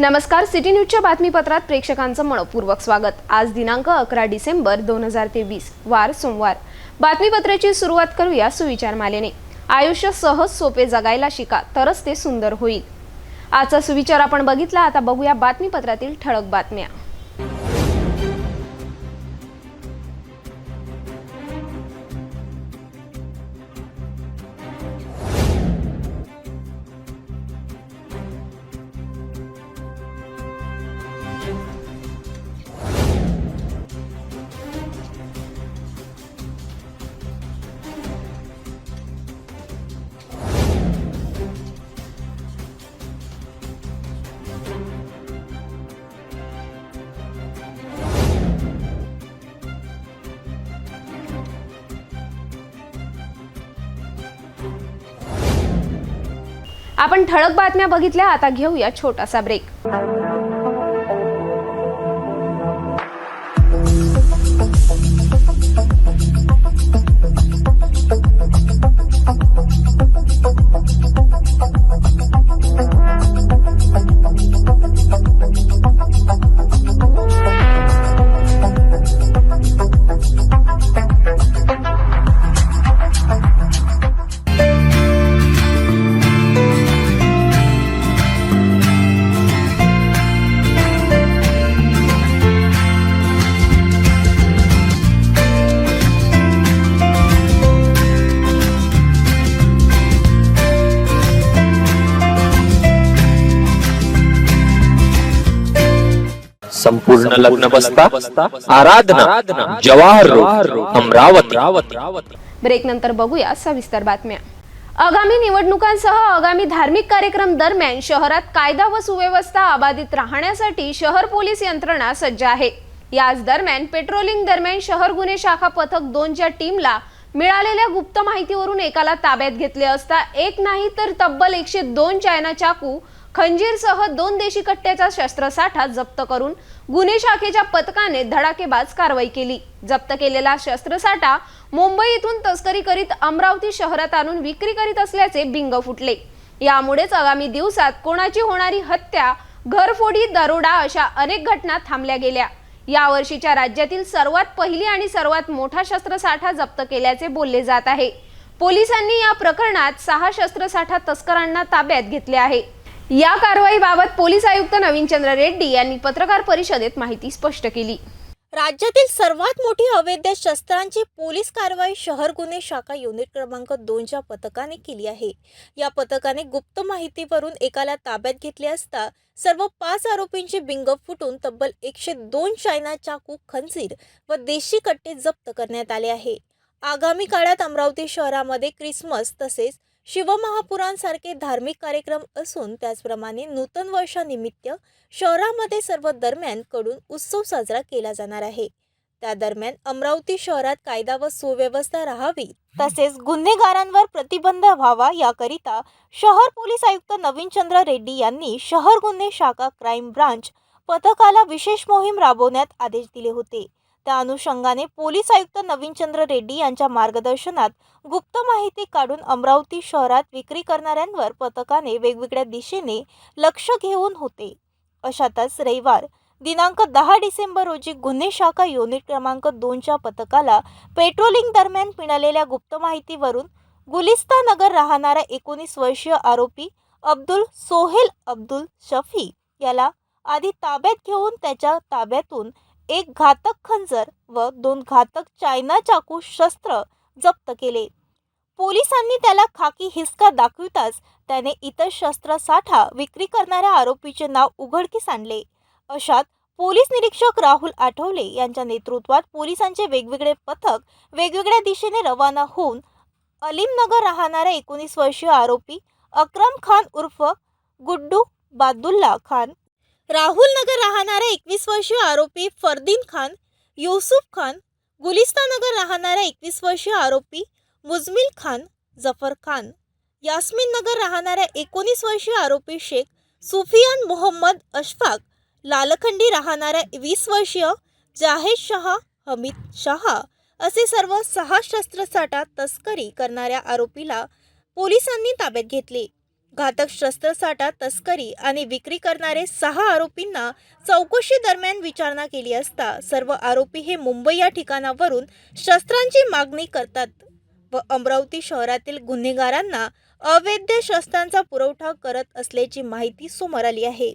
नमस्कार, सिटी न्यूजच्या बातमीपत्रात प्रेक्षकांचं मनपूर्वक स्वागत। आज दिनांक 11 डिसेंबर 2023 वार सोमवार। बातमीपत्राची सुरुवात करूया सुविचार मालेने। आयुष्य सहज सोपे जगायला शिका, तरच ते सुंदर होईल। आजचा सुविचार आपण बघितला। आता बघूया बातमीपत्रातील ठळक बातम्या। आपण ठळक बातम्या बघितल्या। आता घेऊया छोटासा ब्रेक। संपूर्ण लग्न बसता आराधना जवाहर रोड अमरावती। ब्रेक नंतर बघूया सविस्तर बातम्या। आगामी निवडणुकांसह आगामी धार्मिक कार्यक्रम दरम्यान शहरात कायदा व सुव्यवस्था अबाधित राहण्यासाठी शहर पोलीस यंत्रणा सज्ज आहे। याच दरम्यान पेट्रोलिंग दरम्यान शहर गुन्हे शाखा पथक 2च्या टीमला मिळालेल्या गुप्त माहितीवरून एकाला ताब्यात घेतले असता एक नाही तर तब्बल 102 चायना चाकू, खंजीरसह 2 देशी कट्ट्याचा शस्त्रसाठा जप्त करून गुन्हे शाखेच्या पथकाने धडाकेबाज कारवाई केली। जप्त केलेला शस्त्रसाठा मुंबई येथून तस्करी करीत अमरावती शहरात आणून विक्री करीत असल्याचे बिंग फुटले। यामुळेच आगामी दिवसात कोणाची होणारी हत्या, घरफोडी, दरोडा अशा अनेक घटना थांबल्या गेल्या। या वर्षीच्या राज्यातील सर्वात पहिली आणि सर्वात मोठा शस्त्रसाठा जप्त केल्याचे बोलले जात आहे। पोलिसांनी या प्रकरणात 6 शस्त्रसाठा तस्करांना ताब्यात घेतले आहे। या कारवाईबाबत पोलीस आयुक्त नवीनचंद्र रेड्डी यांनी पत्रकार परिषदेत माहिती स्पष्ट केली। राज्यातील सर्वात मोठी अवैध शस्त्रांची पोलीस कारवाई शहर गुन्हे शाखा युनिट क्रमांक 2च्या पथकाने केली आहे। या पथकाने गुप्त माहितीवरून एकाला ताब्यात घेतले असता सर्व 5 आरोपींची बिंग फुटून तब्बल 102 चायना चाकू, खंजीर व देशी कट्टे जप्त करण्यात आले आहे। आगामी काळात अमरावती शहरामध्ये ख्रिसमस तसेच शिवमहापुरांसारखे धार्मिक कार्यक्रम असून त्याचप्रमाणे नूतन वर्षानिमित्त शहरामध्ये सर्व दरम्यान कडून उत्सव साजरा केला जाणार आहे। त्या दरम्यान अमरावती शहरात कायदा व सुव्यवस्था राहावी तसेच गुन्हेगारांवर प्रतिबंध व्हावा याकरिता शहर पोलीस आयुक्त नवीनचंद्र रेड्डी यांनी शहर गुन्हे शाखा क्राईम ब्रांच पथकाला विशेष मोहीम राबवण्यात आदेश दिले होते। त्या अनुषंगाने पोलीस आयुक्त नवीनचंद्र रेड्डी यांच्या मार्गदर्शनात गुप्त माहिती काढून अमरावती शहरात विक्री करणाऱ्यांवर पथकाने वेगवेगळ्या दिशेने लक्ष घेऊन होते। अशातच रविवार दिनांक 10 डिसेंबर रोजी गुन्हे शाखा युनिट क्रमांक 2च्या पथकाला पेट्रोलिंग दरम्यान मिळालेल्या गुप्त माहितीवरून गुलिस्तान नगर राहणारा 19 वर्षीय आरोपी अब्दुल सोहेल अब्दुल शफी याला आधी ताब्यात घेऊन त्याच्या ताब्यातून एक घातक खंजर व 2 घातक चायना चाकू शस्त्र जप्त केले। पोलिसांनी त्याला खाकी हिसका दाखविताच त्याने इतर शस्त्रसाठा विक्री करणाऱ्या आरोपीचे नाव उघडकीस आणले। अशात पोलीस निरीक्षक राहुल आठवले यांच्या नेतृत्वात पोलिसांचे वेगवेगळे पथक वेगवेगळ्या दिशेने रवाना होऊन अलीमनगर राहणारा 19 वर्षीय आरोपी अक्रम खान उर्फ गुड्डू बादुल्ला खान, राहुल नगर राहणारा 21 वर्षीय आरोपी फरदीन खान, युसुफ खान, गुलिस्तान नगर राहणारा 21 वर्षीय आरोपी मुजमिल खान, जफर खान, यास्मीन नगर राहणारा 19 वर्षीय आरोपी शेख सुफियान मोहम्मद अशफाक, लालखंडी राहणारा 20 वर्षीय जाहेद शाह हमीद शाह असे सर्व 6 शस्त्रसाठा तस्करी करणाऱ्या आरोपीला पोलिसांनी ताब्यात घेतले। घातक शस्त्रसाठा तस्करी आणि विक्री करणारे 6 आरोपींना चौकशी दरम्यान विचारणा केली असता सर्व आरोपी हे मुंबई या ठिकाणावरून शस्त्रांची मागणी करतात व अमरावती शहरातील गुन्हेगारांना अवैध शस्त्रांचा पुरवठा करत असल्याची माहिती समोर आली आहे.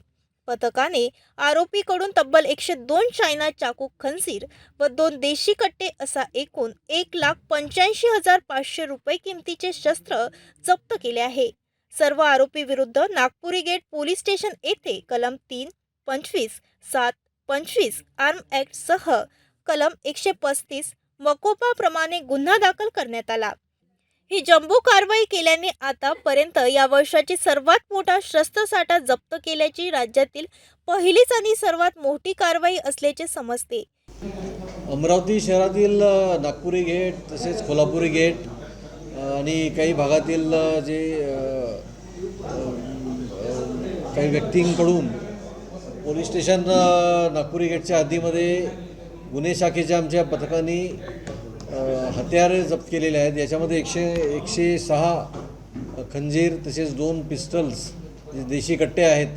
पथकाने आरोपीकडून तब्बल 102 चायना चाकू खंजीर व 2 देशी कट्टे असा एकूण 1,85,500 रुपये किमतीचे शस्त्र जप्त केले आहे. सर्व आरोपी विरुद्ध नागपुरी गेट पोलीस स्टेशन येथे कलम 3, 25, 7, 25 आर्म ॲक्ट सह कलम 135 मकोपाप्रमाणे गुन्हा दाखल करण्यात आला. ही जम्बो कारवाई केल्याने आतापर्यंत या वर्षाची सर्वात मोठा शस्त्रसाठा जप्त केल्याची राज्यातील पहिलीच आणि सर्वात मोठी कारवाई असल्याचे समजते. अमरावती शहरातील नागपुरी गेट तसेच कोल्हापुरी गेट आणि काही भागातील जे काही व्यक्तींकडून पोलीस स्टेशन नागपुरी गेटच्या हद्दीमध्ये गुन्हे शाखेच्या आमच्या पथकाने हत्यारे जप्त केलेले आहेत. याच्यामध्ये 106 खंजीर तसेच 2 पिस्टल्स जे देशी कट्टे आहेत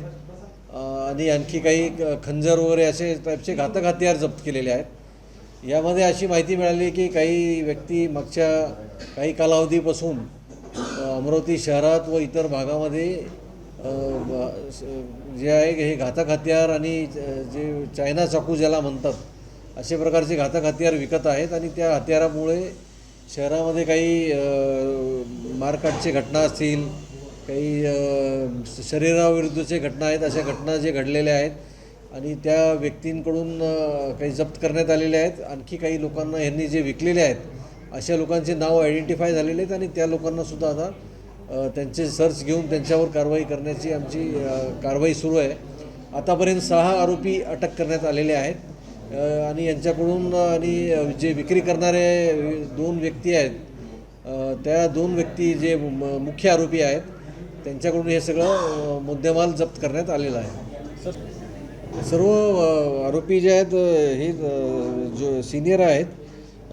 आणि आणखी काही खंजर वगैरे असे टाईपचे घातक हत्यार जप्त केलेले आहेत. यामध्ये अशी माहिती मिळाली की काही व्यक्ती मागच्या काही कालावधीपासून अमरावती शहरात व इतर भागामध्ये जे आहे हे घातक हत्यार आणि जे चायना चाकू ज्याला म्हणतात असे प्रकारचे घातक हत्यार विकत आहेत आणि त्या हत्यारामुळे शहरामध्ये काही मारकाटचे घटना असतील, काही शरीराविरुद्धचे घटना आहेत, अशा घटना जे घडलेल्या आहेत आणि त्या व्यक्तींकडून काही जप्त करण्यात आलेले आहेत. आणखी काही लोकांना यांनी जे विकलेले आहेत अशा लोकांचे नाव आयडेंटिफाय झालेले आहेत आणि त्या लोकांनासुद्धा आता त्यांचे सर्च घेऊन त्यांच्यावर कारवाई करण्याची आमची कारवाई सुरू आहे. आतापर्यंत 6 आरोपी अटक करण्यात आलेले आहेत आणि यांच्याकडून आणि जे विक्री करणारे 2 व्यक्ती आहेत त्या 2 व्यक्ती जे मुख्य आरोपी आहेत त्यांच्याकडून हे सगळं मुद्देमाल जप्त करण्यात आलेला आहे. सर्व आरोपी जे आहेत हे जो सिनियर आहेत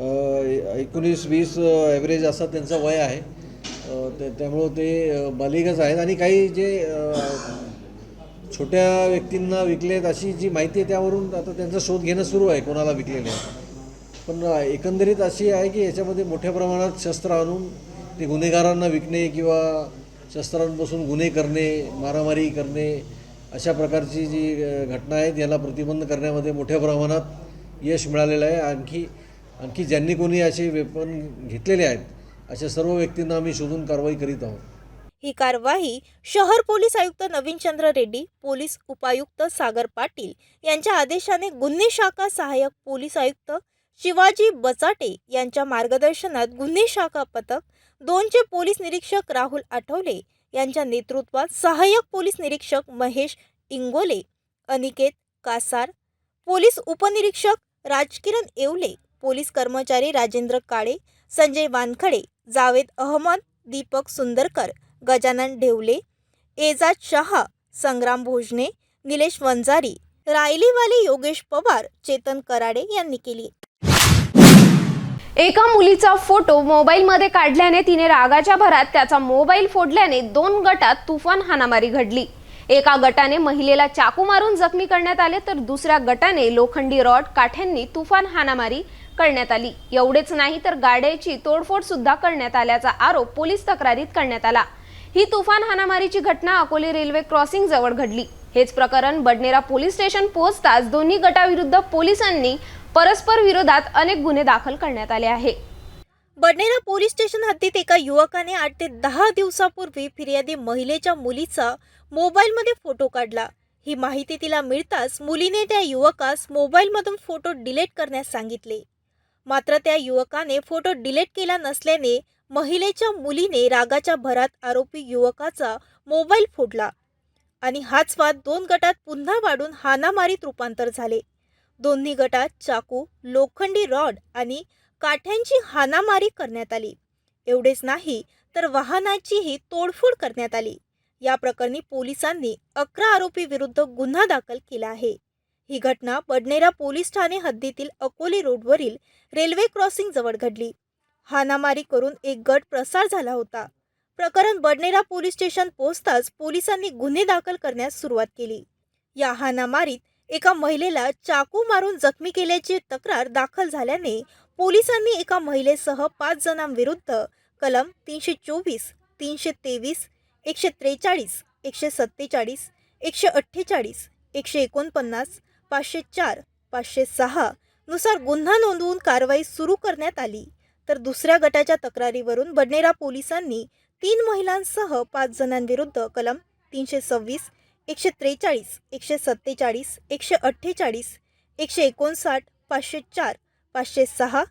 19-20 ॲव्हरेज असा त्यांचं वय आहे. त्यामुळं ते बालिगच आहेत आणि काही जे छोट्या व्यक्तींना विकलेत अशी जी माहिती आहे त्यावरून आता त्यांचा शोध घेणं सुरू आहे कोणाला विकलेले आहे. पण एकंदरीत अशी आहे की याच्यामध्ये मोठ्या प्रमाणात शस्त्र आणून ते गुन्हेगारांना विकणे किंवा शस्त्रांपासून गुन्हे करणे, मारामारी करणे अशा प्रकारची जी घटना आहेत याला प्रतिबंध करण्यामध्ये मोठ्या प्रमाणात यश मिळालेलं आहे. आणखी ज्यांनी कोणी असे वेपन घेतलेले आहेत अशा सर्व व्यक्तींना आम्ही शोधून कारवाई करीत आहोत. ही कारवाई शहर पोलीस आयुक्त नवीनचंद्र रेड्डी, पोलीस उपायुक्त सागर पाटील यांच्या आदेशाने गुन्हे शाखा सहाय्यक पोलीस आयुक्त शिवाजी बचाटे यांच्या मार्गदर्शनात गुन्हे शाखा पथक 2चे पोलीस निरीक्षक राहुल आठवले यांच्या नेतृत्वात सहाय्यक पोलीस निरीक्षक महेश इंगोले, अनिकेत कासार, पोलीस उपनिरीक्षक राजकिरण येवले, पोलीस कर्मचारी राजेंद्र काळे, संजय वानखडे, जावेद अहमद, दीपक सुंदरकर, गजानन ढेवले, एजाज शहा, संग्राम भोजने, निलेश वंजारी, रायलीवाले योगेश पवार, चेतन कराडे यांनी केली. एका मुलीचा फोटो मोबाईलमध्ये काढल्याने तिने रागाच्या भरात त्याचा मोबाईल फोडल्याने 2 गटात तुफान हाणामारी घडली. एका गटाने महिलेला चाकू मारून जखमी करण्यात आले तर दुसऱ्या गटाने लोखंडी रॉड काठ्यांनी तुफान हाणामारी करण्यात आली. एवढेच नाही तर गाड्याची तोडफोड सुद्धा करण्यात आल्याचा आरोप पोलीस तक्रारीत करण्यात आला. ही तुफान हाणामारीची घटना अकोले रेल्वे क्रॉसिंग जवळ घडली. हेच प्रकरण बडनेरा पोलीस स्टेशन पोहोचताच दोन्ही गटाविरुद्ध पोलिसांनी परस्पर विरोधात अनेक गुन्हे दाखल करण्यात आले आहे. बडनेरा पोलीस स्टेशन हद्दीत एका युवकाने 8 ते 10 दिवसापूर्वी फिर्यादी महिलेच्या मुलीचा मोबाईलमध्ये फोटो काढला. ही माहिती तिला मिळताच मुलीने त्या युवकास मोबाईलमधून फोटो डिलीट करण्यास सांगितले. मात्र त्या युवकाने फोटो डिलीट केला नसल्याने महिलेच्या मुलीने रागाच्या भरात आरोपी युवकाचा मोबाईल फोडला आणि हाच वाद 2 गटात पुन्हा वाढून हाणामारीत रूपांतर झाले. दोन्ही गटात चाकू, लोखंडी रॉड आणि काठ्यांची हाणामारी करण्यात आली. एवढेच नाही तर वाहनाचीही तोडफोड करण्यात आली. या प्रकरणी पोलिसांनी 11 आरोपी विरुद्ध गुन्हा दाखल केला आहे. ही घटना बडनेरा पोलीस ठाणे हद्दीतील अकोले रोडवरील रेल्वे क्रॉसिंग जवळ घडली. हाणामारी करून एक गट प्रसार झाला होता. प्रकरण बडनेरा पोलीस स्टेशन पोहोचताच पोलिसांनी गुन्हे दाखल करण्यास सुरुवात केली. या हाणामारीत एका महिलेला चाकू मारून जखमी केल्याची तक्रार दाखल झाल्याने पोलिसांनी एका महिलेसह 5 जणांविरुद्ध कलम 324, 323, 143, 147, 148, 149, 504, 506 नुसार गुन्हा नोंदवून कारवाई सुरू करण्यात आली. तर दुसऱ्या गटाच्या तक्रारीवरून बडनेरा पोलिसांनी 3 महिलांसह 5 जणांविरुद्ध कलम 326, 143, 147, 148, 159, 504, 506,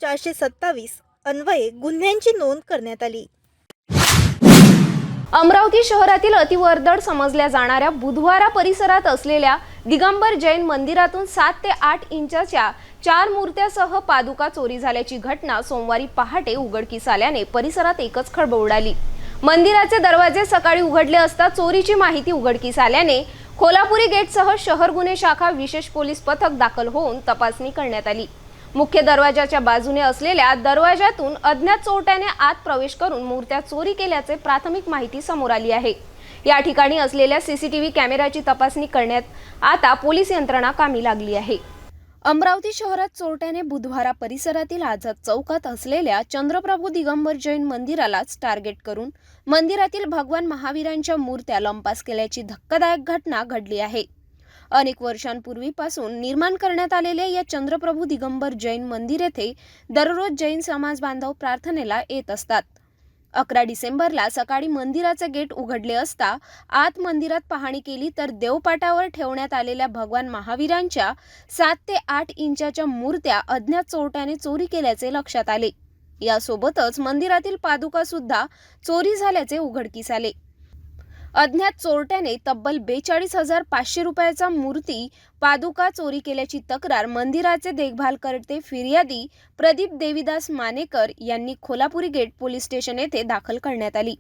427 अन्वये गुन्ह्यांची नोंद करण्यात आली. अमरावती शहरातील अतिवर्दळ समजल्या जाणाऱ्या बुधवारा परिसरात असलेल्या दिगंबर जैन मंदिरातून 7 ते 8 इंचाच्या 4 मूर्त्यासह पादुका चोरी झाल्याची घटना सोमवारी पहाटे उघडकीस आल्याने परिसरात एकच खळबळ उडाली. मंदिराचे दरवाजे सकाळी उघडले असता चोरीची माहिती उघडकीस आल्याने खोलापुरी गेटसह शहर गुन्हे शाखा विशेष पोलीस पथक दाखल होऊन तपासणी करण्यात आली. मुख्य दरवाजाच्या बाजूने असलेल्या दरवाजातून अज्ञात चोरट्याने आत प्रवेश करून मूर्त्या चोरी केल्याचे प्राथमिक माहिती समोर आली आहे. या ठिकाणी असलेल्या सीसीटीव्ही कॅमेऱ्याची तपासणी करण्यात आता पोलीस यंत्रणा कामी लागली आहे. अमरावती शहरात चोरट्याने बुधवारा परिसरातील आझाद चौकात असलेल्या चंद्रप्रभू दिगंबर जैन मंदिरालाच टार्गेट करून मंदिरातील भगवान महावीरांच्या मूर्त्या लंपास केल्याची धक्कादायक घटना घडली आहे. अनेक वर्षांपूर्वीपासून निर्माण करण्यात आलेल्या या चंद्रप्रभू दिगंबर जैन मंदिर येथे दररोज जैन समाज बांधव प्रार्थनेला येत असतात. 11 डिसेंबरला सकाळी मंदिराचे गेट उघडले असता आत मंदिरात पाहणी केली तर देवपाटावर ठेवण्यात आलेल्या भगवान महावीरांच्या 7 ते 8 इंचाच्या मूर्त्या अज्ञात चोरट्याने चोरी केल्याचे लक्षात आले. यासोबतच मंदिरातील पादुका सुद्धा चोरी झाल्याचे उघडकीस आले. अज्ञात चोरट्याने तब्बल 42,500 रुपयाचा मूर्ती पादुका चोरी केल्याची तक्रार मंदिराचे देखभालकर्ते फिर्यादी प्रदीप देवीदास मानेकर यांनी खोलापुरी गेट पोलीस स्टेशन येथे दाखल करण्यात आली.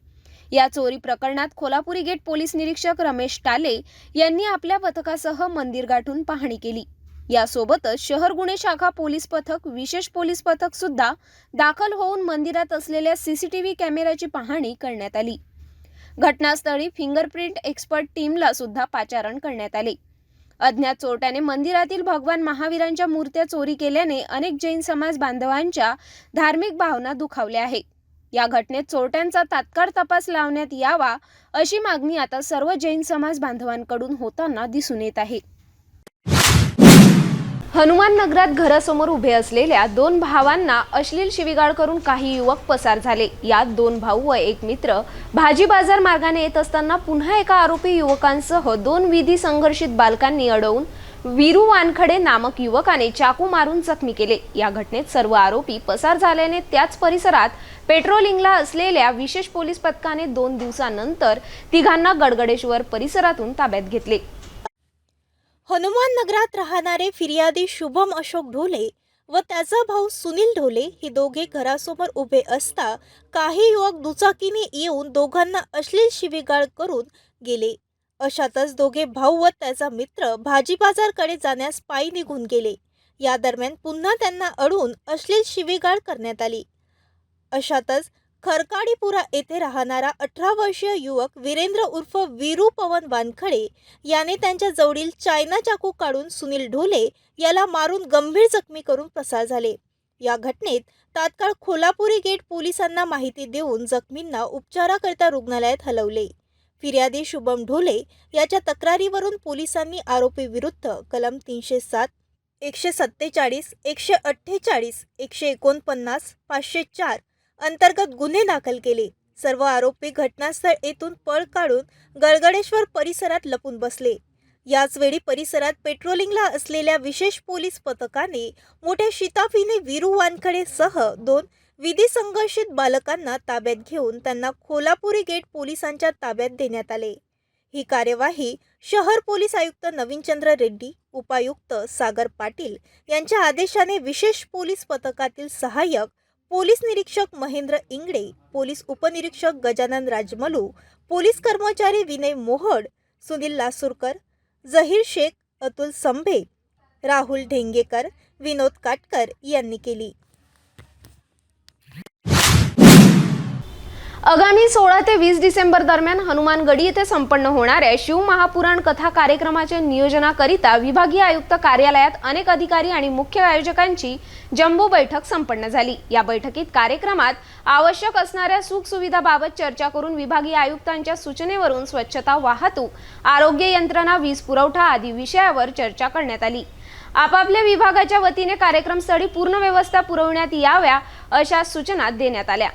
या चोरी प्रकरणात खोलापुरी गेट पोलीस निरीक्षक रमेश टाले यांनी आपल्या पथकासह मंदिर गाठून पाहणी केली. यासोबतच शहर गुन्हे शाखा पोलीस पथक विशेष पोलीस पथक सुद्धा दाखल होऊन मंदिरात असलेल्या सीसीटीव्ही कॅमेऱ्याची पाहणी करण्यात आली. घटनास्थळी फिंगरप्रिंट एक्सपर्ट टीमला सुद्धा पाचारण करण्यात आले. अज्ञात चोरट्याने मंदिरातील भगवान महावीरांच्या मूर्त्या चोरी केल्याने अनेक जैन समाज बांधवांच्या धार्मिक भावना दुखावल्या आहेत. या घटनेत चोरट्यांचा तात्काळ तपास लावण्यात यावा अशी मागणी आता सर्व जैन समाज बांधवांकडून होताना दिसून येत आहे. हनुमान नगरात घरासमोर उभे असलेल्या 2 भावांना अश्लील शिवीगाळ करून काही युवक पसार झाले. यात 2 भाऊ व एक मित्र भाजी बाजार मार्गाने येत असताना पुन्हा एका आरोपी युवकांसह 2 विधी संघर्षित बालकांनी अडवून वीरू वानखडे नामक युवकाने चाकू मारून जखमी केले. या घटनेत सर्व आरोपी पसार झाल्याने त्याच परिसरात पेट्रोलिंगला असलेल्या विशेष पोलीस पथकाने 2 दिवसांनंतर तिघांना गडगडेश्वर परिसरातून ताब्यात घेतले. हनुमान नगरात राहणारे फिर्यादी शुभम अशोक ढोले व त्याचा भाऊ सुनील ढोले हे दोघे घरासमोर उभे असता काही युवक दुचाकीने येऊन दोघांना अश्लील शिवीगाळ करून गेले. अशातच दोघे भाऊ व त्याचा मित्र भाजी बाजारकडे जाण्यास पायी निघून गेले. या दरम्यान पुन्हा त्यांना अडवून अश्लील शिवीगाळ करण्यात आली. अशातच खरकाडीपुरा येथे राहणारा 18 वर्षीय युवक वीरेंद्र उर्फ वीरू पवन वानखडे याने त्यांच्या जवळील चायना चाकू काढून सुनील ढोले याला मारून गंभीर जखमी करून पसार झाले. या घटनेत तात्काळ खोलापुरी गेट पोलिसांना माहिती देऊन जखमींना उपचाराकरिता रुग्णालयात हलवले. फिर्यादी शुभम ढोले याच्या तक्रारीवरून पोलिसांनी आरोपी विरुद्ध कलम 307, 147, 148, 149, 504 अंतर्गत गुन्हे दाखल केले. सर्व आरोपी घटनास्थळ येथून पळ काढून गडगडेश्वर परिसरात लपून बसले. याचवेळी परिसरात पेट्रोलिंगला असलेल्या विशेष पोलीस पथकाने मोठ्या शिताफीने वीरू वानखडे सह 2 विधी संघर्षित बालकांना ताब्यात घेऊन त्यांना खोलापुरी गेट पोलिसांच्या ताब्यात देण्यात आले. ही कार्यवाही शहर पोलीस आयुक्त नवीनचंद्र रेड्डी, उपायुक्त सागर पाटील यांच्या आदेशाने विशेष पोलीस पथकातील सहाय्यक पोलीस निरीक्षक महेंद्र इंगडे, पोलीस उपनिरीक्षक गजानन राजमलू, पोलीस कर्मचारी विनय मोहड, सुनील लासूरकर, जहीर शेख, अतुल संभे, राहुल ढेंगेकर, विनोद काटकर यांनी केली. आगामी 16 ते 20 डिसेंबर दरम्यान हनुमानगडी येथे संपन्न होणाऱ्या शिवमहापुराण कथा कार्यक्रमाच्या नियोजनाकरिता विभागीय आयुक्त कार्यालयात अनेक अधिकारी आणि मुख्य आयोजकांची जम्बो बैठक संपन्न झाली। या बैठकीत कार्यक्रमात आवश्यक असणाऱ्या सुखसुविधाबाबत चर्चा करून विभागीय आयुक्तांच्या सूचनेवरून स्वच्छता, वाहतूक, आरोग्य यंत्रणा, वीज पुरवठा आदी विषयावर चर्चा करण्यात आली। आपापल्या विभागाच्या वतीने कार्यक्रमस्थळी पूर्ण व्यवस्था पुरवण्यात याव्या अशा सूचना देण्यात आल्या।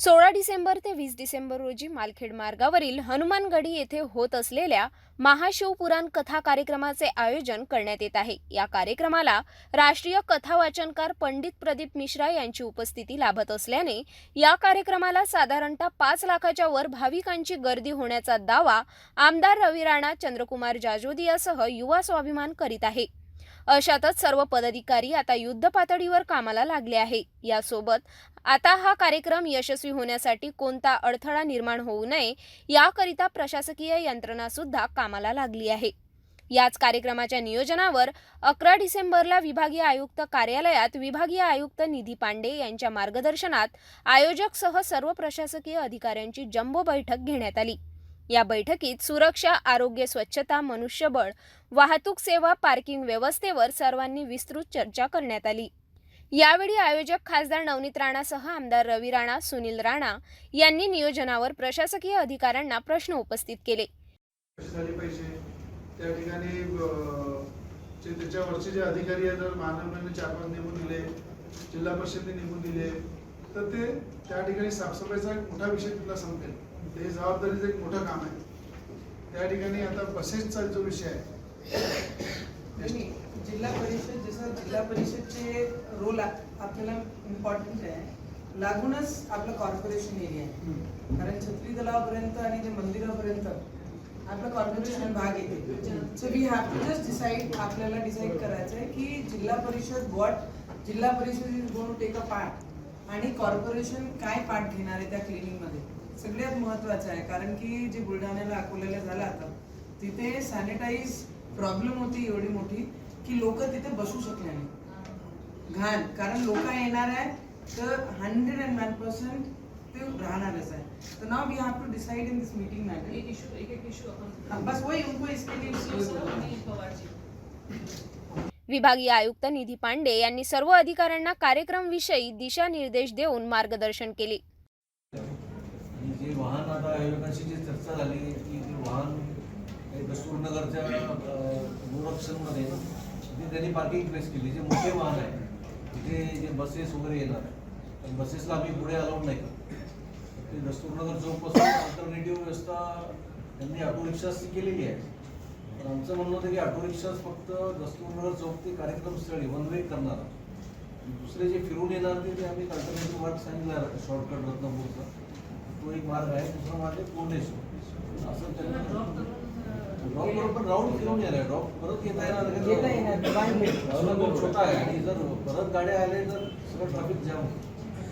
16 डिसेंबर ते 20 डिसेंबर रोजी मालखेड मार्गावरील हनुमानगडी येथे होत असलेल्या महाशिवपुराण कथा कार्यक्रमाचे आयोजन करण्यात येत आहे। या कार्यक्रमाला राष्ट्रीय कथा वाचनकार पंडित प्रदीप मिश्रा यांची उपस्थिती लाभत असल्याने या कार्यक्रमाला साधारणतः 5 लाखाच्या वर भाविकांची गर्दी होण्याचा दावा आमदार रवी राणा, चंद्रकुमार जाजोदियासह युवा स्वाभिमान करीत आहे। अशातच सर्व पदाधिकारी आता युद्ध पातळीवर कामाला लागले आहे। यासोबत आता हा कार्यक्रम यशस्वी होण्यासाठी कोणता अडथळा निर्माण होऊ नये याकरिता प्रशासकीय यंत्रणा सुद्धा कामाला लागली आहे। याच कार्यक्रमाच्या नियोजनावर 11 डिसेंबरला विभागीय आयुक्त कार्यालयात विभागीय आयुक्त निधी पांडे यांच्या मार्गदर्शनात आयोजकसह सर्व प्रशासकीय अधिकाऱ्यांची जम्बो बैठक घेण्यात आली। या बैठकीत सुरक्षा, आरोग्य, स्वच्छता, मनुष्यबळ, वाहतूक सेवा, पार्किंग व्यवस्थेवर सर्वांनी विस्तृत चर्चा करण्यात आली। यावेळी आयोजक खासदार नवनीत राणासह आमदार रवी राणा, सुनील राणा यांनी नियोजनावर प्रशासकीय अधिकाऱ्यांना प्रश्न उपस्थित केले। त्या ठिकाणी त्याच्यावरचे जे अधिकारी आहेत, महानगरपालिकेने 4-5 नेमून दिले, जिल्हा परिषदेने नेमून दिले, तर ते त्या ठिकाणी साफसफाईचा एक मोठा विषय तिथला संपेल। ते जबाबदारीचं एक मोठं काम आहे। त्या ठिकाणी आता बसेसचा जो विषय आहे, जिल्हा परिषद जसं जिल्हा परिषदचे रोल आपल्याला इम्पॉर्टंट आहे, लागूनच आपलं कॉर्पोरेशन एरिया आहे। कारण छत्री तलावापर्यंत आणि ते मंदिरापर्यंत आपलं कॉर्पोरेशन भाग येते। So we have to just decide, आपल्याला डिसाईड करायचं आहे की Zilla Parishad Zilla Parishad is going to take a part आणि कॉर्पोरेशन काय पार्ट घेणार आहे त्या क्लिनिंगमध्ये, सगळ्यात महत्त्वाचं आहे। कारण की जे बुलढाण्याला, अकोल्याला झालं आता, तिथे सॅनिटाईज प्रॉब्लेम होती एवढी मोठी की लोक तिथे बसू शकले नाही, घाण। कारण लोक येणार आहे तर 101% ते राहणारच आहे। तर now we have to decide in this meeting matter एक इशू अपन बस वही उनको इसके लिए विभागीय आयुक्त निधी पांडे यांनी सर्व अधिकाऱ्यांना कार्यक्रमविषयी दिशानिर्देश देऊन मार्गदर्शन केले। जे वाहन आता आयोगाशी जी चर्चा झाली की जे वाहन दस्तूरनगरच्या गोरक्षणमध्ये त्यांनी पार्किंग प्लेस केली, जे मोठे वाहन आहे तिथे जे बसेस वगैरे येणार आहे, पण बसेसला आम्ही पुढे अलाउड नाही करत। ते दस्तूरनगर चौकपासून अल्टरनेटिव्ह व्यवस्था त्यांनी ऑटो रिक्षाची केलेली आहे। पण आमचं म्हणणं होतं की ऑटो रिक्षाच फक्त दस्तूरनगर चौक ते कार्यक्रमस्थळी वन वे करणार, दुसरे जे फिरून येणार ते आम्ही अल्टरनेटिव्ह मार्ग सांगितला, शॉर्टकट रत्नापूरचा तो एक मार्ग आहे, दुसरा मार्ग आहे कोंडेश्वर। असं त्यांना ड्रॉप बरोबर राऊंड फिरून येणार, ड्रॉप परत येता येणार खूप छोटा आहे आणि जर परत गाड्या आल्या तर सगळं ट्रॅफिक जाम होतं।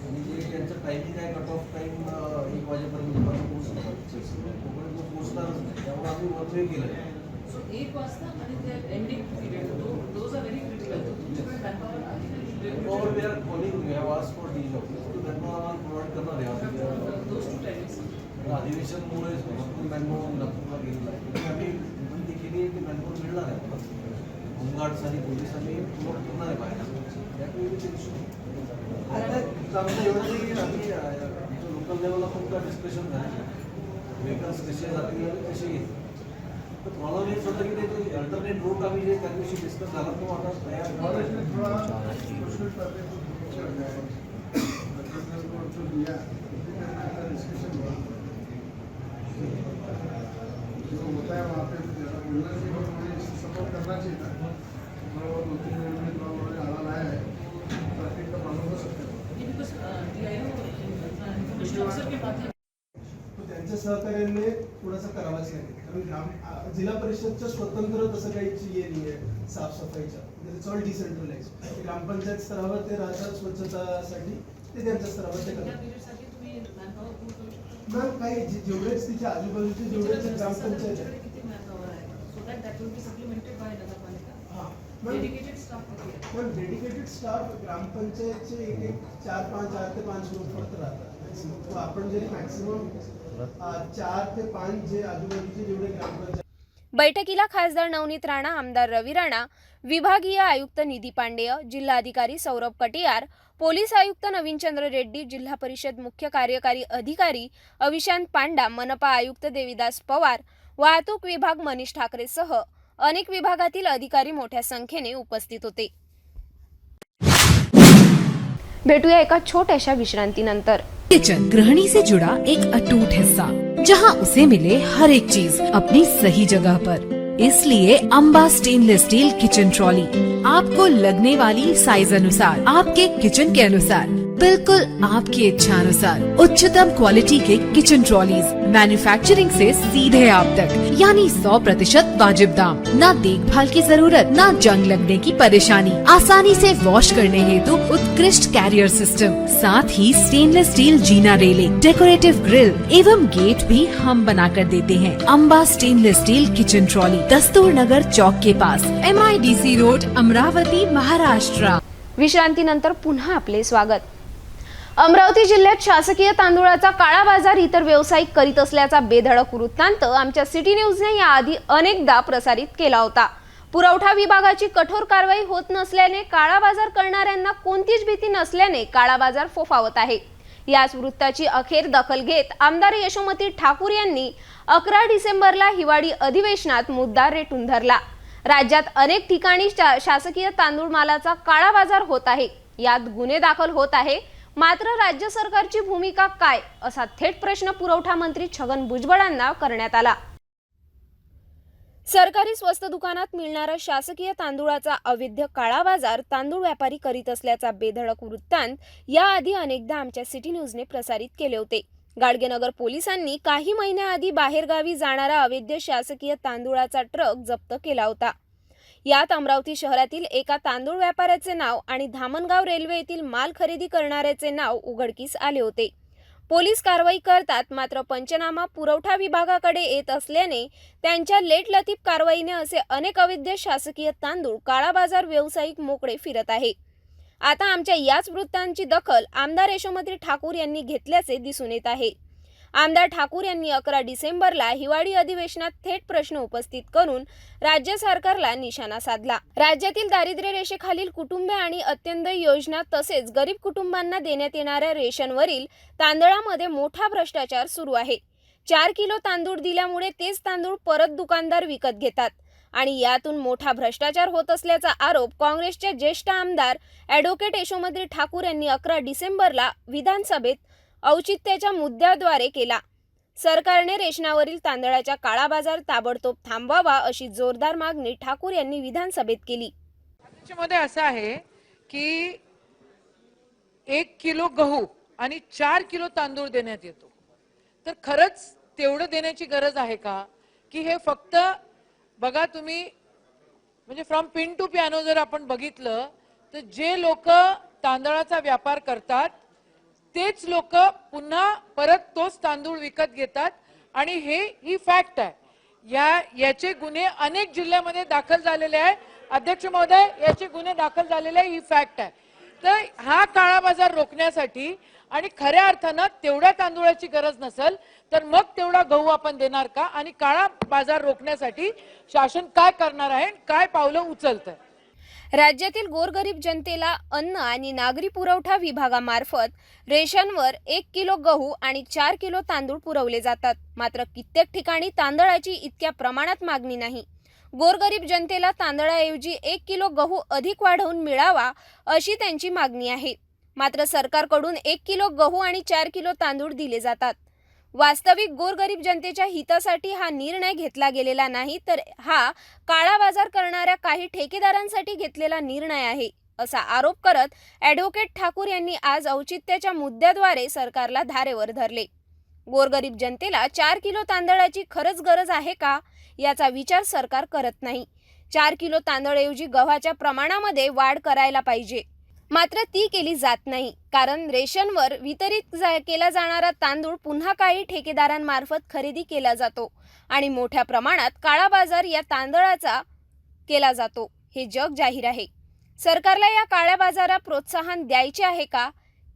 आणि जे त्यांचं टायमिंग आहे, कट ऑफ टाईम 1 वाजेपर्यंत पोहोचणारच नाही, त्यामुळे आम्ही वन वे केलं आहे। 1 वाजता आणि ते ending period, those are very critical. Manpower we are calling, we have asked for these office to manpower आम्हाला प्रोव्हाइड करणार आहे। दोज टू टाइम्स अधिवेशनमुळे भरपूर मॅनपॉवर नागपूरला गेलेला आहे, त्यामुळे आम्ही विनंती केली आहे की मॅनपॉवर मिळणार आहे परत, होमगार्ड्स आणि पोलीस आम्ही प्रोव्हाइड करणार आहे बाहेर। त्यावेळी ते आता आमचं एवढं नाही की आम्ही आमच्या लोकल लेवलला खूप काय डिस्कशन झालं, व्हेकल्स कसे जातील आणि कसे येतील। तर प्रॉब्लेम हेच होतं की ते अल्टरनेट रूट आम्ही जे त्या दिवशी डिस्कस झाला तो आता तयार जो होता है वहाँ पे सपोर्ट करना चाहिए था। 2-3 मिनट आराम आया है, ट्रैफिक का प्रॉब्लम हो सकता है। त्यांच्या सहकार्याने थोडंसं करावंच लागेल, कारण जिल्हा परिषदच्या स्वतंत्र तसं काहीच हे नाही आहे साफसफाईच्या, इट्स ऑल डिसेंट्रलाइज। ग्रामपंचायत स्तरावर ते राहतात स्वच्छतासाठी, ते त्यांच्या स्तरावर ते करतात। मग काही जेवढेच तिच्या आजूबाजूचे जेवढेच ग्रामपंचायत आहे, पण डेडिकेटेड स्टाफ ग्रामपंचायतचे 4 ते 5 लोक फक्त राहतात। आपण जरी मॅक्सिमम 4 ते 5 जे आजूबाजूचे जेवढे ग्रामपंचायत बैठकीला खासदार नवनीत राणा, आमदार रवी राणा, विभागीय आयुक्त निधी पांडेय, जिल्हाधिकारी सौरभ कटियार, पोलीस आयुक्त नवीनचंद्र रेड्डी, जिल्हा परिषद मुख्य कार्यकारी अधिकारी अविशांत पांडा, मनपा आयुक्त देविदास पवार, वाहतूक विभाग मनीष ठाकरेसह अनेक विभागातील अधिकारी मोठ्या संख्येने उपस्थित होते. भेटूया एका छोट्याशा विश्रांतीनंतर. किचन गृहिणी से जुड़ा एक अटूट हिस्सा जहां उसे मिले हर एक चीज अपनी सही जगह पर. इसलिए Amba stainless steel kitchen trolley आपको लगने वाली साइज अनुसार, आपके किचन के अनुसार, बिल्कुल आपकी इच्छा अनुसार उच्चतम क्वालिटी के किचन ट्रॉलीज मैन्युफैक्चरिंग से सीधे आप तक, यानी 100% वाजिब दाम, ना देखभाल की जरूरत, ना जंग लगने की परेशानी, आसानी से वॉश करने हेतु उत्कृष्ट कैरियर सिस्टम, साथ ही स्टेनलेस स्टील जीना रेलिंग, डेकोरेटिव ग्रिल एवं गेट भी हम बना कर देते हैं. Amba stainless steel kitchen trolley, Dastur Nagar चौक के पास, MIDC रोड, अमरावती, महाराष्ट्र. विश्रांतीनंतर पुन्हा आपले स्वागत. अमरावती जिल्ह्यात शासकीय तांदूळाचा काळा बाजार इतर व्यावसायिक करीत असल्याचा बेधडक वृत्तांत आमच्या सिटी न्यूजने याआधी अनेकदा प्रसारित केला होता. पुरवठा विभागाची कठोर कारवाई होत नसल्याने काळा बाजार करणाऱ्यांना कोणतीच भीती नसल्याने काळा बाजार फोफावत आहे. याच वृत्ताची अखेर दखल घेत आमदार यशोमती ठाकूर यांनी 11 डिसेंबरला हिवाळी अधिवेशनात मुद्दा रेटून धरला. राज्यात अनेक ठिकाणी शासकीय तांदूळ मालाचा काळा बाजार होत आहे. यात गुन्हे दाखल होत आहे. मात्र राज्य सरकारची भूमिका काय, असा थेट प्रश्न पुरवठा मंत्री छगन भुजबळांना करण्यात आला. सरकारी स्वस्त दुकानात मिळणारा शासकीय तांदूळाचा अवैध काळा बाजार तांदूळ व्यापारी करीत असल्याचा बेधडक वृत्तांत याआधी अनेकदा आमच्या सिटी न्यूजने प्रसारित केले होते. गाडगेनगर पोलिसांनी काही महिन्याआधी बाहेरगावी जाणारा अवैध शासकीय तांदूळाचा ट्रक जप्त केला होता. यात अमरावती शहरातील एका तांदूळ व्यापाऱ्याचे नाव आणि धामणगाव रेल्वे येथील माल खरेदी करणाऱ्याचे नाव उघडकीस आले होते. पोलीस कारवाई करतात, मात्र पंचनामा पुरवठा विभागाकडे येत असल्याने त्यांच्या लेटलतीफ कारवाईने असे अनेक अवैध शासकीय तांदूळ काळा बाजार व्यावसायिक मोकळे फिरत आहे. आता आमच्या याच वृत्तांची दखल आमदार यशोमती ठाकूर यांनी घेतल्याचे दिसून येत आहे. आमदार ठाकूर यांनी 11 डिसेंबरला हिवाळी अधिवेशनात थेट प्रश्न उपस्थित करून राज्य सरकारला निशाणा साधला. राज्यातील दारिद्र्य रेषेखालील कुटुंबे आणि अत्यंत योजना तसेच गरीब कुटुंबांना देण्यात येणाऱ्या रेशनवरील तांदळामध्ये मोठा भ्रष्टाचार सुरू आहे. 4 किलो तांदूळ दिल्यामुळे तेच तांदूळ परत दुकानदार विकत घेतात आणि यातून मोठा भ्रष्टाचार होत असल्याचा आरोप काँग्रेसचे ज्येष्ठ आमदार ॲडव्होकेट यशोमती ठाकूर यांनी 11 डिसेंबरला विधानसभेत औचित्याच्या मुद्द्याद्वारे केला. सरकारने रेशनावरील तांदळाचा काळा बाजार ताबडतोब थांबवावा अशी जोरदार मागणी ठाकूर यांनी विधानसभेत केली. त्याच्यामध्ये असं आहे की 1 किलो गहू आणि 4 किलो तांदूळ देण्यात येतो. तर खरंच तेवढं देण्याची गरज आहे का, की हे फक्त बघा तुम्ही, म्हणजे फ्रॉम पिन टू पियानो जर आपण बघितलं तर जे लोक तांदळाचा व्यापार करतात तेच लोक पुन्हा परत तोच तांदूळ विकत घेतात आणि ही फॅक्ट आहे. याचे गुन्हे अनेक जिल्ह्यामध्ये दाखल झालेले आहे. अध्यक्ष महोदय, याचे गुन्हे दाखल झालेले आहे, ही फॅक्ट आहे. तर हा काळा बाजार रोखण्यासाठी आणि खऱ्या अर्थानं तेवढ्या तांदूळाची गरज नसेल तर मग तेवढा गहू आपण देणार का, आणि काळा बाजार रोखण्यासाठी शासन काय करणार आहे, काय पावलं उचलतंय. राज्यातील गोरगरीब जनतेला अन्न आणि नागरी पुरवठा विभागामार्फत रेशनवर 1 किलो गहू आणि 4 किलो तांदूळ पुरवले जातात. मात्र कित्येक ठिकाणी तांदळाची इतक्या प्रमाणात मागणी नाही. गोरगरीब जनतेला तांदळाऐवजी 1 किलो गहू अधिक वाढवून मिळावा अशी त्यांची मागणी आहे. मात्र सरकारकडून 1 किलो गहू आणि 4 किलो तांदूळ दिले जातात. वास्तविक गोरगरीब जनतेच्या हितासाठी हा निर्णय घेतला गेलेला नाही, तर हा काळा बाजार करणाऱ्या काही ठेकेदारांसाठी घेतलेला निर्णय आहे, असा आरोप करत ॲडव्होकेट ठाकूर यांनी आज औचित्याच्या मुद्द्याद्वारे सरकारला धारेवर धरले. गोरगरीब जनतेला 4 किलो तांदळाची खरंच गरज आहे का, याचा विचार सरकार करत नाही. 4 किलो तांदळाऐवजी गव्हाच्या प्रमाणामध्ये वाढ करायला पाहिजे, मात्र ती केली जात नाही. कारण रेशनवर वितरित केला जाणारा तांदूळ पुन्हा काही ठेकेदारांमार्फत खरेदी केला जातो आणि मोठ्या प्रमाणात काळा बाजार या तांदळाचा केला जातो. हे जग जाहीर आहे. सरकारला या काळ्या बाजाराला प्रोत्साहन द्यायचे आहे का,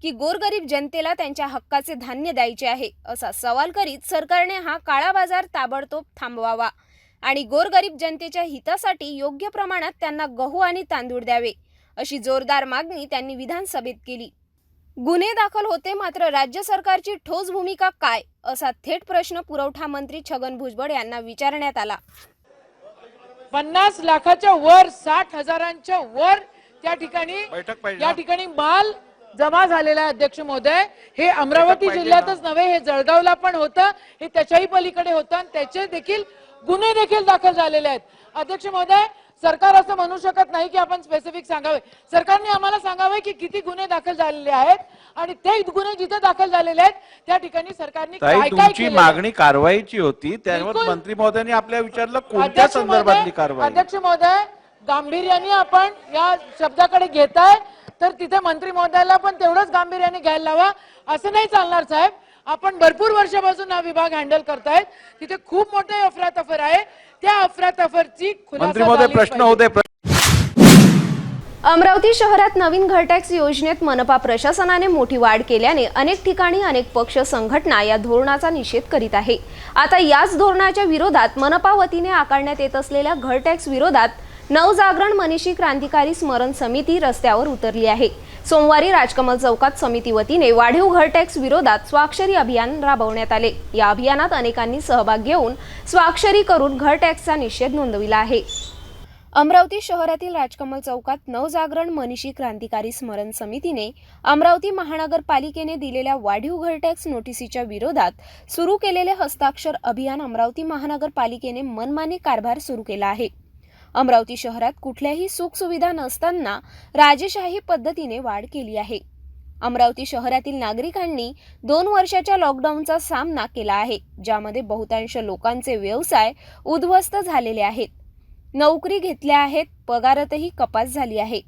की गोरगरीब जनतेला त्यांच्या हक्काचे धान्य द्यायचे आहे असा सवाल करीत सरकारने हा काळा बाजार ताबडतोब थांबवावा आणि गोरगरीब जनतेच्या हितासाठी योग्य प्रमाणात त्यांना गहू आणि तांदूळ द्यावे अशी जोरदार मागणी त्यांनी विधानसभेत केली. गुन्हे दाखल होते मात्र राज्य सरकारची ठोस भूमिका काय असा थेट प्रश्न पुरवठा मंत्री छगन भुजबळ यांना विचारण्यात आला. 50 लाखाच्या वर 60,000च्या वर त्या ठिकाणी माल जमा झालेला आहे. अध्यक्ष महोदय, हे अमरावती जिल्ह्यातच नव्हे, हे जळगावला पण होतं, हे त्याच्याही पलीकडे होतं आणि त्याचे देखील गुन्हे देखील दाखल झालेले आहेत. अध्यक्ष महोदय, सरकार असं म्हणू शकत नाही की आपण स्पेसिफिक सांगावे. सरकारने आम्हाला सांगावे की किती गुन्हे दाखल झालेले आहेत आणि ते गुन्हे जिथे दाखल झालेले आहेत त्या ठिकाणी सरकारने काय काय तुमची केलं. मागणी कारवाईची होती, त्यावर मंत्री महोदयांनी आपल्या विचारलं कोणत्या संदर्भातली कारवाई. अध्यक्ष महोदय, गांभीर्याने आपण या शब्दाकडे घेताय तर तिथे मंत्री महोदयाला पण तेवढंच गांभीर्याने घ्यायला लावा. असं नाही चालणार साहेब. आपण भरपूर वर्षापासून हा विभाग हँडल करतायत, तिथे खूप मोठे अफरातफर आहे. त्या अफरातफरची मंत्री महोदय प्रश्न होते. अमरावती शहरात नवीन घर टॅक्स योजनेत मनपा प्रशासनाने मोठी वाढ केल्याने अनेक ठिकाणी अनेक पक्ष संघटना या धोरणाचा निषेध करीत आहे. आता याच धोरणाच्या विरोधात मनपा वतीने आकारण्यात येत असलेल्या घर टॅक्स विरोधात नवजागरण मनीषी क्रांतिकारी स्मरण समिती रस्त्यावर उतरली आहे. सोमवारी राजकमल चौकात समिती वतीने वाढीव घर टॅक्स विरोधात स्वाक्षरी अभियान राबवण्यात आले. या अभियानात अनेकांनी सहभाग घेऊन स्वाक्षरी करून घर टॅक्सचा निषेध नोंदविला आहे. अमरावती शहरातील राजकमल चौकात नवजागरण मनीषी क्रांतिकारी स्मरण समितीने अमरावती महानगरपालिकेने दिलेल्या वाढीव घर टॅक्स नोटिसीच्या विरोधात सुरू केलेले हस्ताक्षर अभियान अमरावती महानगरपालिकेने मनमानी कारभार सुरू केला आहे. अमरावती शहरात कुठल्याही सुखसुविधा नसताना राजेशाही पद्धतीने वाढ केली आहे. अमरावती शहरातील नागरिकांनी 2 वर्षाच्या लॉकडाऊनचा सामना केला आहे, ज्यामध्ये बहुतांश लोकांचे व्यवसाय उद्ध्वस्त झालेले आहेत. नोकरी घेतल्या आहेत, पगारातही कपात झाली आहे.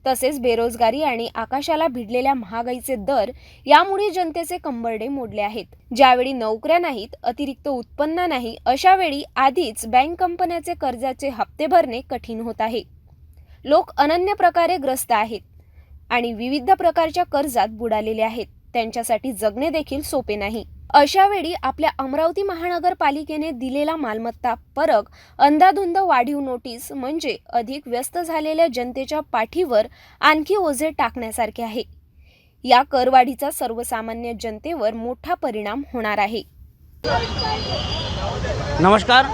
तसेच बेरोजगारी आणि आकाशाला भिडलेल्या महागाईचे दर यामुळे जनतेचे कंबरडे मोडले आहेत. ज्यावेळी नोकऱ्या नाहीत, अतिरिक्त उत्पन्न नाही, अशा वेळी आधीच बँक कंपन्याचे कर्जाचे हप्ते भरणे कठीण होत आहे. लोक अनन्य प्रकारे ग्रस्त आहेत आणि विविध प्रकारच्या कर्जात बुडालेले आहेत. त्यांच्यासाठी जगणे देखील सोपे नाही. अशा वेळी आपल्या अमरावती महानगरपालिकेने दिलेला मालमत्ता परक अंधाधुंद वाढीव नोटीस म्हणजे अधिक व्यस्त झालेल्या जनतेच्या पाठीवर आणखी ओझे टाकण्यासारखे आहे. या करवाढीचा सर्वसामान्य जनतेवर मोठा परिणाम होणार आहे. नमस्कार,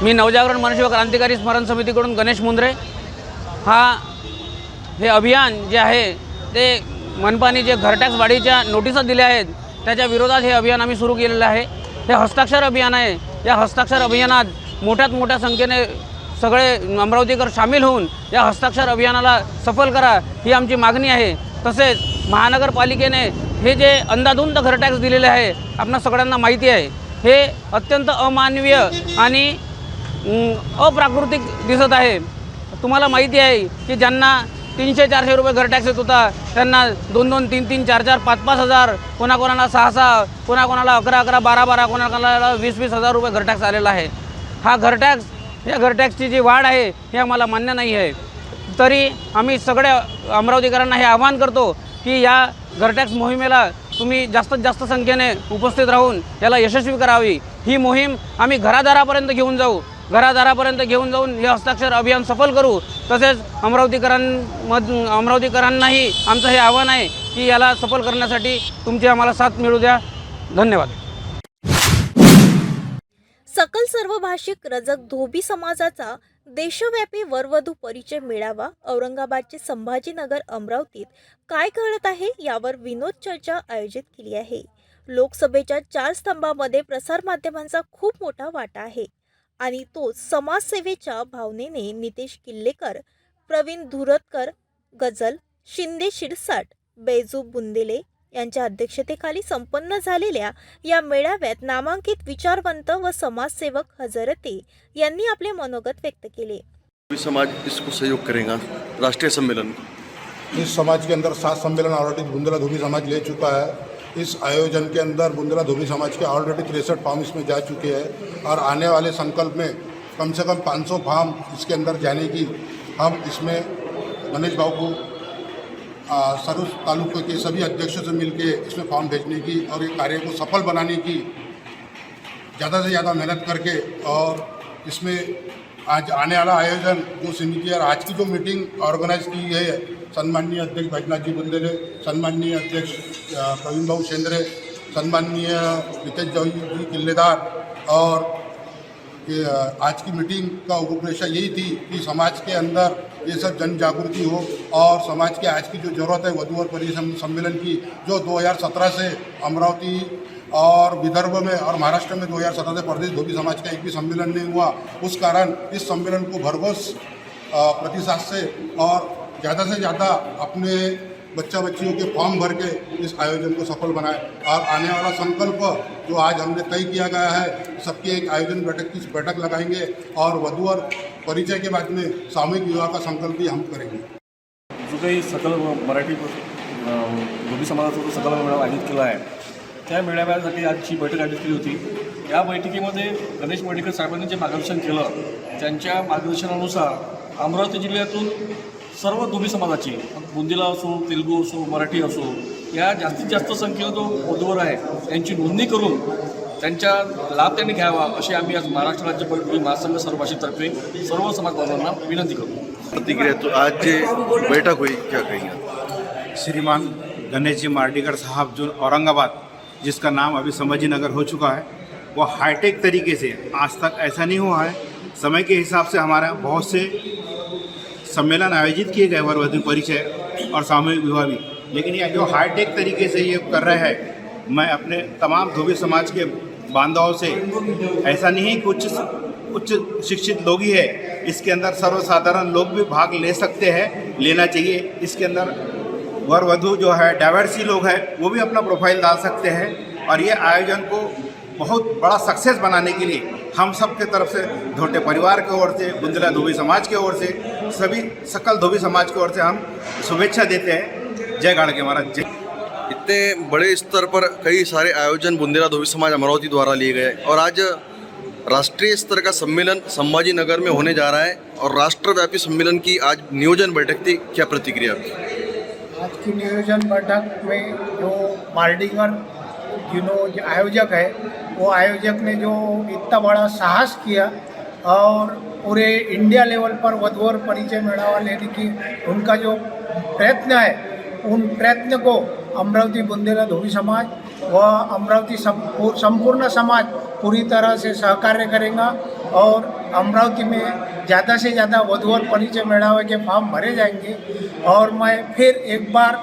मी नवजागरण मनुष्य क्रांतिकारी स्मरण समितीकडून गणेश मुंद्रे. हे अभियान जे आहे ते मनपाने जे घर टॅक्स वाढीच्या नोटिसा दिल्या आहेत त्याच्या विरोधात हे अभियान आम्ही सुरू केलेलं आहे. हे हस्ताक्षर अभियान आहे. या हस्ताक्षर अभियानात मोठ्या संख्येने सगळे अमरावतीकर सामील होऊन या हस्ताक्षर अभियानाला सफल करा ही आमची मागणी आहे. तसेच महानगरपालिकेने हे जे अंधाधुंद घर टॅक्स दिलेले आहे आपणा सगळ्यांना माहिती आहे, हे अत्यंत अमानवीय आणि अप्राकृतिक दिसत आहे. तुम्हाला माहिती आहे की ज्यांना 300-400 रुपये घर टॅक्स येत होता त्यांना 2-2, 3-3, 4-4, 5-5 हजार, कोणाकोणाला 6-6, कोणाकोणाला 11-11, 12-12, कोणाकोणाला 20-20 हजार रुपये घर टॅक्स आलेला आहे. हा घर टॅक्स, या घर टॅक्सची जी वाढ आहे हे आम्हाला मान्य नाही आहे. तरी आम्ही सगळ्या अमरावतीकरांना हे आवाहन करतो की या घर टॅक्स मोहिमेला तुम्ही जास्तीत जास्त संख्येने उपस्थित राहून याला यशस्वी करावी. ही मोहीम आम्ही घरादारापर्यंत घेऊन जाऊन हे हस्ताक्षर अभियान सफल करू. तसेच अमरावतीकरांनाही आमचं हे आव्हान आहे की याला सफल करण्यासाठी तुमची आम्हाला साथ मिळू द्या. धन्यवाद. सकल सर्वभाषिक रजक धोबी समाजाचा देशव्यापी वरवधू परिचय मेळावा औरंगाबादचे संभाजीनगर अमरावतीत काय घडत आहे यावर विनोद चर्चा आयोजित केली आहे. लोकसभेच्या 4 स्तंभामध्ये प्रसारमाध्यमांचा खूप मोठा वाटा आहे आणि तो समाजसेवेच्या भावनेने नितेश किल्लेकर, प्रवीण धुरतकर, गजल, शिंदे शिरसाट, बैजू बुंदेले यांच्या अध्यक्षतेखाली संपन्न झालेल्या या मेळाव्यात नामांकित विचारवंत व समाजसेवक हजरते यांनी आपले मनोगत व्यक्त केले. समाज इसको सहयोग करेगा. राष्ट्रीय सम्मेलन, इस समाज के अंदर 7 सम्मेलन ऑलरेडी बुंदेला धोबी समाज ले चुका है. इस आयोजन के अंदर बुंदेला धोबी समाज के ऑलरेडी 63 फार्म इसमें जा चुके हैं और आने वाले संकल्प में कम से कम 500 फार्म इसके अंदर जाने की हम इसमें मनीष बाबू को सरू तालुके के सभी अध्यक्षों से मिलके इसमें फॉर्म भेजने की और ये कार्य को सफल बनाने की ज़्यादा से ज़्यादा मेहनत करके, और इसमें आज आने वाला आयोजन जो समिति और आज की जो मीटिंग ऑर्गेनाइज की है, सम्माननीय अध्यक्ष बैजनाथ जी बुंदेले, सम्माननीय अध्यक्ष प्रवीण भाऊ शेंद्रे, सम्माननीय रितेश जी किल्लेदार, और आज की मीटिंग का उद्देश्य यही थी कि समाज के अंदर ये सब जन जागृति हो और समाज की आज की जो ज़रूरत है वधू वर परिषद सम्मेलन की, जो 2017 से अमरावती और विदर्भ में और महाराष्ट्र में 2017 से प्रदेश धोबी समाज का एक भी सम्मेलन नहीं हुआ, उस कारण इस सम्मेलन को भरघोस प्रतिसाद से और ज़्यादा से ज़्यादा अपने बच्चियों के फॉर्म भर के इस आयोजन को सफल बनाए। और आने वाला संकल्प जो आज हमने तय किया गया है, सबकी एक आयोजन बैठक लगाएंगे और वधू और परिचय के बाद में सामूहिक विवाह का संकल्प भी हम करेंगे। जो काही सकल मराठी धोबी समाजाचा जो सकल मेळावा आयोजित केला आहे, त्या मेळाव्यासाठी आजची बैठक आयोजित केली होती। या बैठकीमध्ये गणेश मडीकर साहेबांनी जे मार्गदर्शन केलं, त्यांच्या मार्गदर्शनानुसार अमरावती जिल्ह्यातून सर्व धोबी समाजाची, बुंदीला असो, तेलुगू असो, मराठी असो, या जास्तीत जास्त संख्येनं जो वधूवर आहे त्यांची नोंदणी करून त्यांचा लाभ त्यांनी घ्यावा, अशी आम्ही आज महाराष्ट्र राज्य धोबी महासंघ सर्व भाषेतर्फे सर्व समाज बांधवांना विनंती करतो। प्रतिक्रिया तो आज जे बैठक हुई, क्या कहेंगे? श्रीमान गणेश जी मार्डीकर साहब जो औरंगाबाद, जिसका नाम अभी संभाजी नगर हो चुका है, वो हाईटेक तरीके से, आज तक ऐसा नहीं हुआ है। समय के हिसाब से हमारे यहाँ बहुत से सम्मेलन आयोजित किए गए, वर वधू परिचय और सामूहिक विवाह भी, लेकिन ये जो हाईटेक तरीके से ये कर रहे हैं, मैं अपने तमाम धोबी समाज के बांधवों से, ऐसा नहीं है कि उच्च शिक्षित लोग ही है, इसके अंदर सर्वसाधारण लोग भी भाग ले सकते हैं, लेना चाहिए। इसके अंदर वर वधू जो है डाइवर्सी लोग हैं, वो भी अपना प्रोफाइल डाल सकते हैं, और ये आयोजन को बहुत बड़ा सक्सेस बनाने के लिए हम सब के तरफ से, धोटे परिवार की ओर से, बुंदेला धोबी समाज की ओर से, सभी सकल धोबी समाज की ओर से हम शुभेच्छा देते हैं। जय गाड़गे महाराज, जय। इतने बड़े स्तर पर कई सारे आयोजन बुंदेला धोबी समाज अमरावती द्वारा लिए गए, और आज राष्ट्रीय स्तर का सम्मेलन संभाजी नगर में होने जा रहा है, और राष्ट्रव्यापी सम्मेलन की आज नियोजन बैठक थी, क्या प्रतिक्रिया आपकी? आज की नियोजन बैठक में जो मार्डीकर जो आयोजक है, वो आयोजक ने जो इतना बड़ा साहस किया और पूरे इंडिया लेवल पर वधूवर परिचय मेळावा लेने की उनका जो प्रयत्न है, उन प्रयत्न को अमरावती बुंदेला धोबी समाज व अमरावती संपूर्ण समाज पूरी तरह से सहकार्य करेगा, और अमरावती में ज़्यादा से ज़्यादा वधूवर परिचय मेळावे के फॉर्म भरे जाएंगे। और मैं फिर एक बार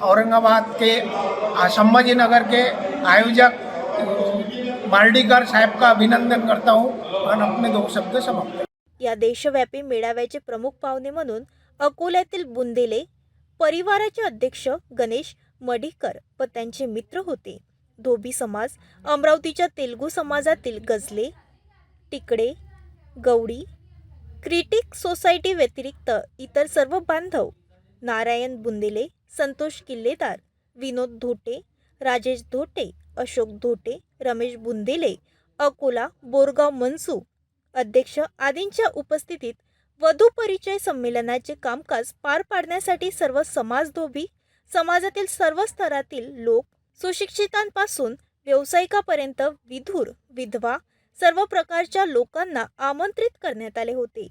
औरंगाबाद के संभाजी नगर के आयोजक मार्डीकर साहेब का अभिनंदन करता हूँ और अपने 2 शब्द समाप्त। या देशव्यापी मेळाव्याचे प्रमुख पाहुणे म्हणून अकोल्यातील बुंदेले परिवाराचे अध्यक्ष गणेश मडीकर व त्यांचे मित्र होते। धोबी समाज, अमरावतीच्या तेलुगू समाजातील गजले, टिकडे, गवडी, क्रिटिक सोसायटी व्यतिरिक्त इतर सर्व बांधव, नारायण बुंदेले, संतोष किल्लेदार, विनोद धोटे, राजेश धोटे, अशोक धोटे, रमेश बुंदेले, अकोला, बोरगाव मनसू अध्यक्ष आदींच्या उपस्थितीत वधू परिचय संमेलनाचे कामकाज पार पाडण्यासाठी सर्व समाज धोबी समाजातील सर्व स्तरातील लोक, सुशिक्षितांपासून व्यावसायिकापर्यंत विधुर, विधवा सर्व प्रकारच्या लोकांना आमंत्रित करण्यात आले होते।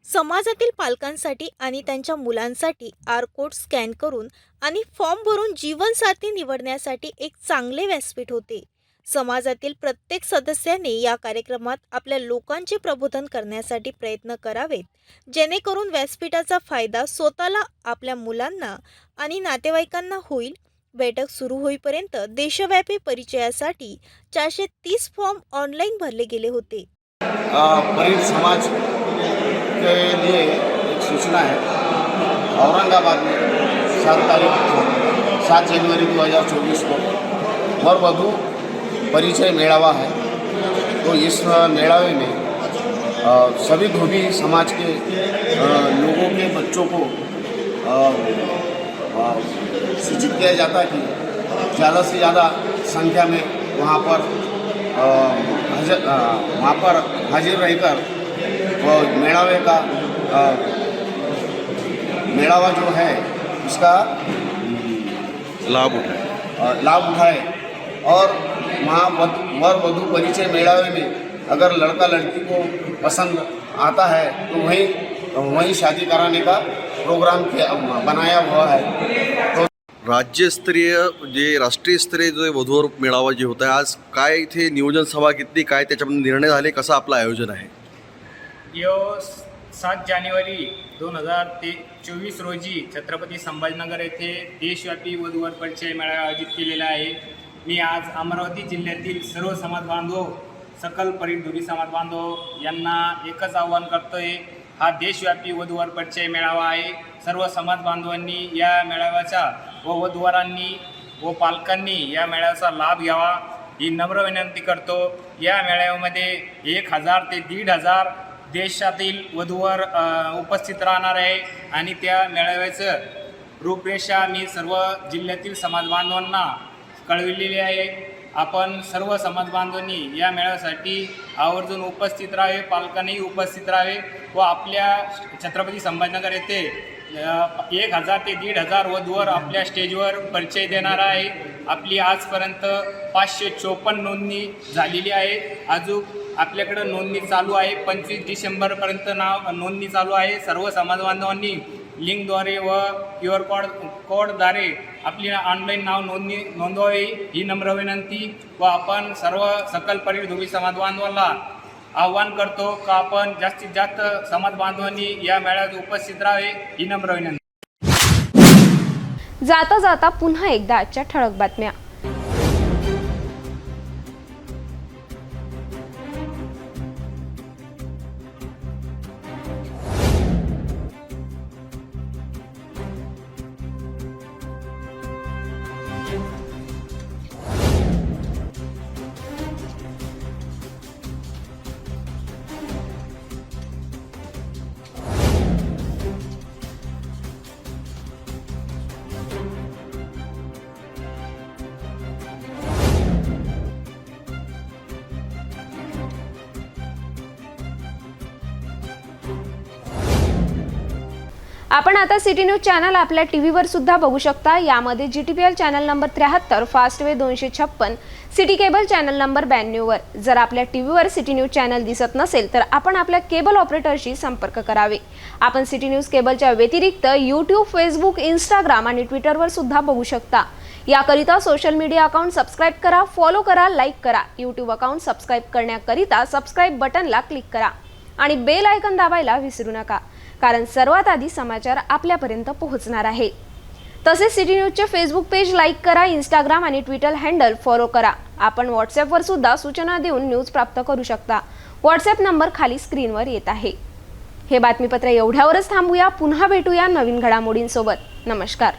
समाजातील पालकांसाठी आणि त्यांच्या मुलांसाठी आर कोड स्कॅन करून आणि फॉर्म भरून जीवनसाथी निवडण्यासाठी एक चांगले व्यासपीठ होते। समाजातील प्रत्येक सदस्याने या कार्यक्रमात आपल्या लोकांचे प्रबोधन करण्यासाठी प्रयत्न करावेत, जेणेकरून व्यासपीठाचा फायदा स्वतःला, आपल्या मुलांना आणि नातेवाईकांना होईल। बैठक सुरू होईपर्यंत देशव्यापी परिचयासाठी 430 फॉर्म ऑनलाइन भरले गेले होते। परिवार समाज के लिए एक सूचना है, औरंगाबाद में 7 जनवरी 2024 को वर वधू परिचय मेळावा है। तो इस मेळावे में सभी धोबी समाज के लोगों के बच्चों को सूचित किया जाता है कि ज़्यादा से ज़्यादा संख्या में वहाँ पर हाजिर रहकर मेळावे का मेळावा जो है उसका लाभ उठाए और वहाँ वर वधू परिचय मेड़ावे में अगर लड़का लड़की को पसंद आता है तो वहीं शादी कराने का प्रोग्राम बनाया हुआ है। तो राज्यस्तरीय राष्ट्रीय स्तरीय जो वधूवर मेळावा जे होता है, आज काय इथे नियोजन सभा घेतली, काय त्याच्यामध्ये निर्णय झाले, कसं आपलं आयोजन आहे? 7 जानेवारी 2024 रोजी छत्रपती संभाजीनगर येथे देशव्यापी वधूवर परिचय मेळावा आयोजित केलेला आहे। मी आज अमरावती जिल्ह्यातील सर्व समाज बांधव, सकल परीट धोबी समाज बांधव यांना एकच आवाहन करतोय, हा देशव्यापी वधूवर परिचय मेळावा आहे। सर्व समाज बांधवांनी या मेळाव्याचा व वधूवरांनी व पालकांनी या मेळाव्याचा लाभ घ्यावा ही नम्र विनंती करतो। या मेळाव्यामध्ये 1000 ते 1500 देशातील वधूवर उपस्थित राहणार आहे आणि त्या मेळाव्याचं रूपरेषा मी सर्व जिल्ह्यातील समाज बांधवांना कळविलेली आहे। आपण सर्व समाज बांधवांनी या मेळाव्यासाठी आवर्जून उपस्थित राहावे, पालकांनीही उपस्थित राहावे व आपल्या छत्रपती संभाजीनगर येथे 1000 ते 1500 वधूवर आपल्या स्टेजवर परिचय देणार आहे। आपली आजपर्यंत 554 नोंदणी झालेली आहे। अजून आपल्याकडे नोंदणी चालू आहे। 25 डिसेंबरपर्यंत नोंदणी चालू आहे। सर्व समाज बांधवांनी लिंकद्वारे व QR कोडद्वारे आपली ऑनलाईन नाव नोंदवावी ही नम्र विनंती व आपण सर्व सकल परीट धोबी समाज बांधवांना आवाहन करतो का आपण जास्तीत जास्त समाज बांधवांनी या मेळाव्यात उपस्थित राहावे ही नम्र विनंती। जाता जाता पुन्हा एकदा आजच्या ठळक बातम्या। आपण आता सिटी न्यूज चॅनल आपल्या टीव्हीवर सुद्धा बघू शकता। यामध्ये GTPL channel number 73, Fastway 256, city cable channel number 92 वर। जर आपल्या टीव्हीवर सिटी न्यूज चॅनल दिसत नसेल तर आपण आपल्या केबल ऑपरेटरशी संपर्क करावे। आपण सिटी न्यूज केबलच्या व्यतिरिक्त YouTube, Facebook, Instagram आणि ट्विटरवर सुद्धा बघू शकता। याकरिता सोशल मीडिया अकाउंट सबस्क्राइब करा, फॉलो करा, लाईक करा। YouTube अकाउंट सबस्क्राइब करण्याकरिता सबस्क्राइब बटनला क्लिक करा आणि बेल आयकॉन दाबायला विसरू नका, कारण सर्वात आधी समाचार आपल्यापर्यंत पोहोचणार आहे। तसेच सिटी न्यूजचे फेसबुक पेज लाईक करा, Instagram आणि ट्विटर हँडल फॉलो करा। आपण व्हॉट्सॲपवर सुद्धा सूचना देऊन न्यूज प्राप्त करू शकता। व्हॉट्सॲप नंबर खाली स्क्रीनवर येत आहे। हे बातमीपत्र एवढ्यावरच थांबूया, पुन्हा भेटूया नवीन घडामोडींसोबत। नमस्कार।